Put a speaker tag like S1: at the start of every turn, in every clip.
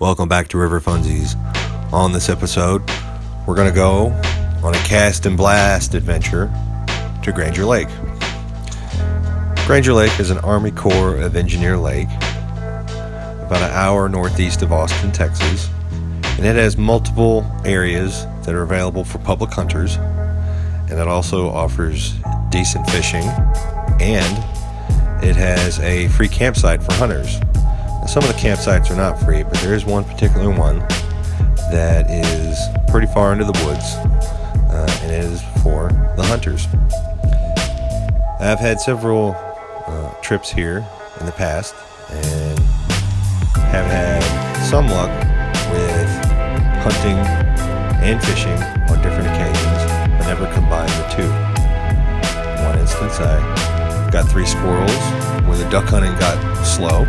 S1: Welcome back to River Funsies. On this episode, we're going to go on a cast and blast adventure to Granger Lake. Granger Lake is an Army Corps of Engineer lake about an hour northeast of Austin, Texas, and it has multiple areas that are available for public hunters, and it also offers decent fishing, and it has a free campsite for hunters. Now, some of the campsites are not free, but there is one particular one that is pretty far into the woods, and it is for the hunters. I've had several trips here in the past and have had some luck with hunting and fishing on different occasions, but never combined the two. One instance, I got 3 squirrels where the duck hunting got slow,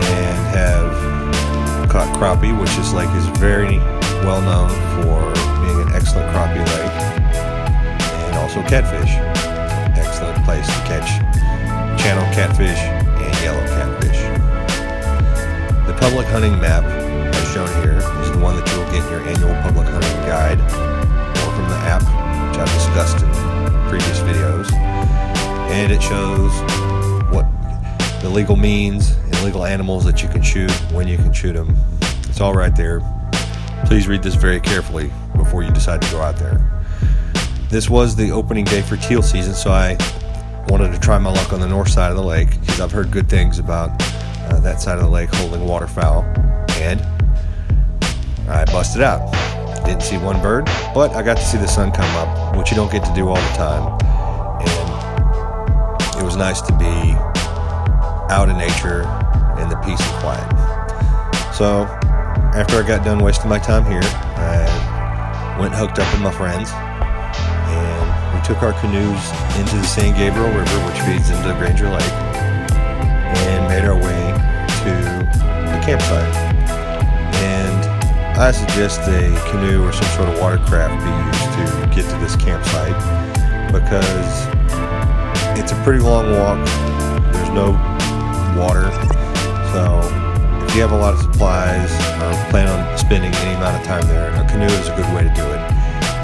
S1: and have caught crappie, which this lake is very well known for being an excellent crappie lake, and also catfish. Excellent place to catch channel catfish and yellow catfish. The public hunting map, as shown here, is the one that you will get in your annual public hunting guide, or from the app, which I've discussed in previous videos. And it shows what the legal means and legal animals that you can shoot, when you can shoot them. It's all right there. Please read this very carefully before you decide to go out there. This was the opening day for teal season, so I wanted to try my luck on the north side of the lake, because I've heard good things about that side of the lake holding waterfowl, and I busted out. Didn't see one bird, but I got to see the sun come up, which you don't get to do all the time, and it was nice to be out in nature in the peace and quiet. So after I got done wasting my time here, I went and hooked up with my friends, and we took our canoes into the San Gabriel River, which feeds into Granger Lake, and made our way to the campsite. And I suggest a canoe or some sort of watercraft be used to get to this campsite, because it's a pretty long walk. There's no water, so if you have a lot of supplies or plan on spending any amount of time there, a canoe is a good way to do it.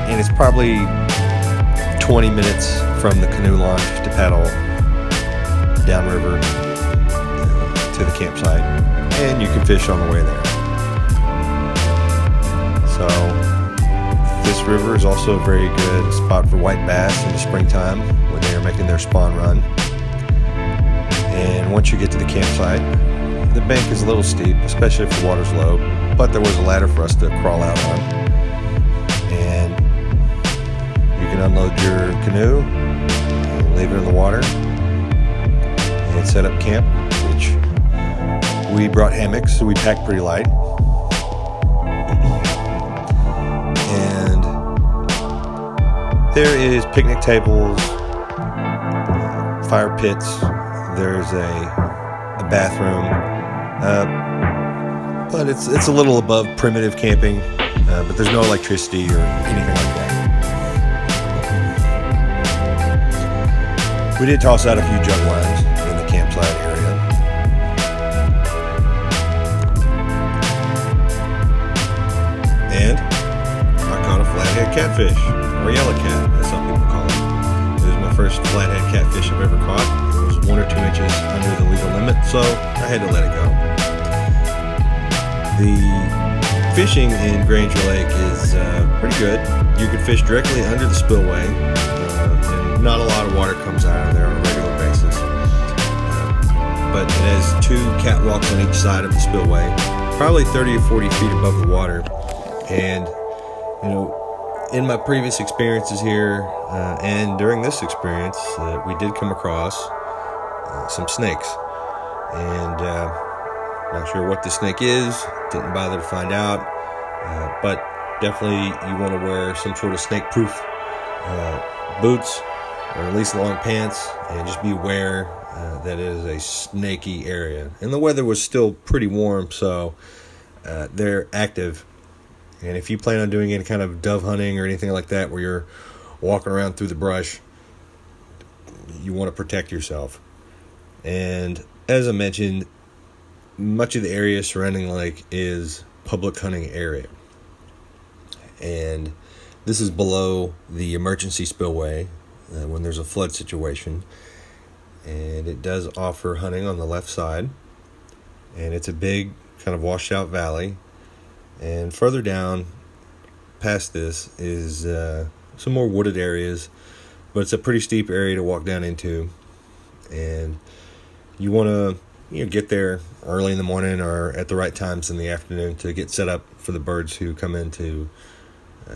S1: And it's probably 20 minutes from the canoe launch to paddle downriver to the campsite, and you can fish on the way there. So this river is also a very good spot for white bass in the springtime when they are making their spawn run. And once you get to the campsite, the bank is a little steep, especially if the water's low, but there was a ladder for us to crawl out on. And you can unload your canoe and leave it in the water and set up camp, which we brought hammocks, so we packed pretty light. And there is picnic tables, fire pits, there's a bathroom, but it's a little above primitive camping, but there's no electricity or anything like that. We did toss out a few jug lines in the campsite area. And I caught a flathead catfish, or yellow cat, as some people call it. It was my first flathead catfish I've ever caught. 1 or 2 inches under the legal limit, so I had to let it go. The fishing in Granger Lake is pretty good. You can fish directly under the spillway, and not a lot of water comes out of there on a regular basis. But it has 2 catwalks on each side of the spillway, probably 30 or 40 feet above the water. And in my previous experiences here, and during this experience, we did come across some snakes, and not sure what the snake is, didn't bother to find out, but definitely you want to wear some sort of snake proof boots, or at least long pants, and just be aware that it is a snaky area. And the weather was still pretty warm, so they're active. And if you plan on doing any kind of dove hunting or anything like that where you're walking around through the brush, you want to protect yourself. And as I mentioned, much of the area surrounding the lake is public hunting area. And this is below the emergency spillway when there's a flood situation. And it does offer hunting on the left side. And it's a big kind of washed out valley. And further down past this is some more wooded areas. But it's a pretty steep area to walk down into. And you want to get there early in the morning or at the right times in the afternoon to get set up for the birds who come in to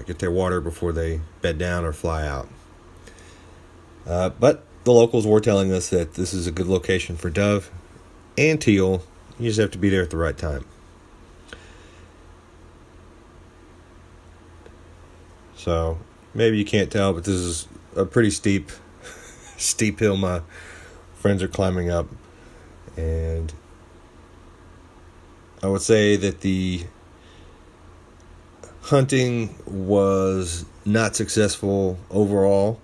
S1: get their water before they bed down or fly out. But the locals were telling us that this is a good location for dove and teal. You just have to be there at the right time. So maybe you can't tell, but this is a pretty steep hill my friends are climbing up. And I would say that the hunting was not successful overall.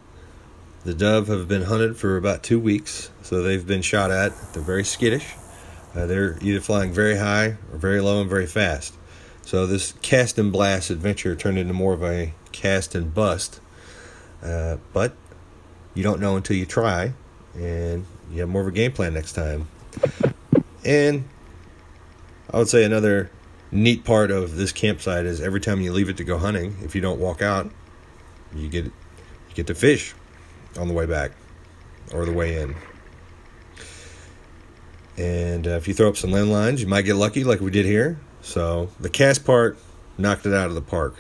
S1: The dove have been hunted for about 2 weeks, so they've been shot at. They're very skittish. They're either flying very high or very low and very fast. So this cast and blast adventure turned into more of a cast and bust. But you don't know until you try, and you have more of a game plan next time. And I would say another neat part of this campsite is every time you leave it to go hunting, if you don't walk out, you get to fish on the way back or the way in. And if you throw up some land lines, you might get lucky like we did here. So the cast part knocked it out of the park.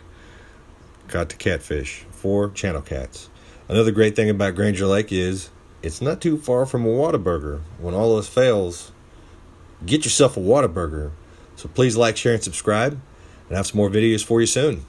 S1: Caught the catfish, 4 channel cats. Another great thing about Granger Lake is it's not too far from a Whataburger. When all else fails, get yourself a Whataburger. So please like, share, and subscribe, and I have some more videos for you soon.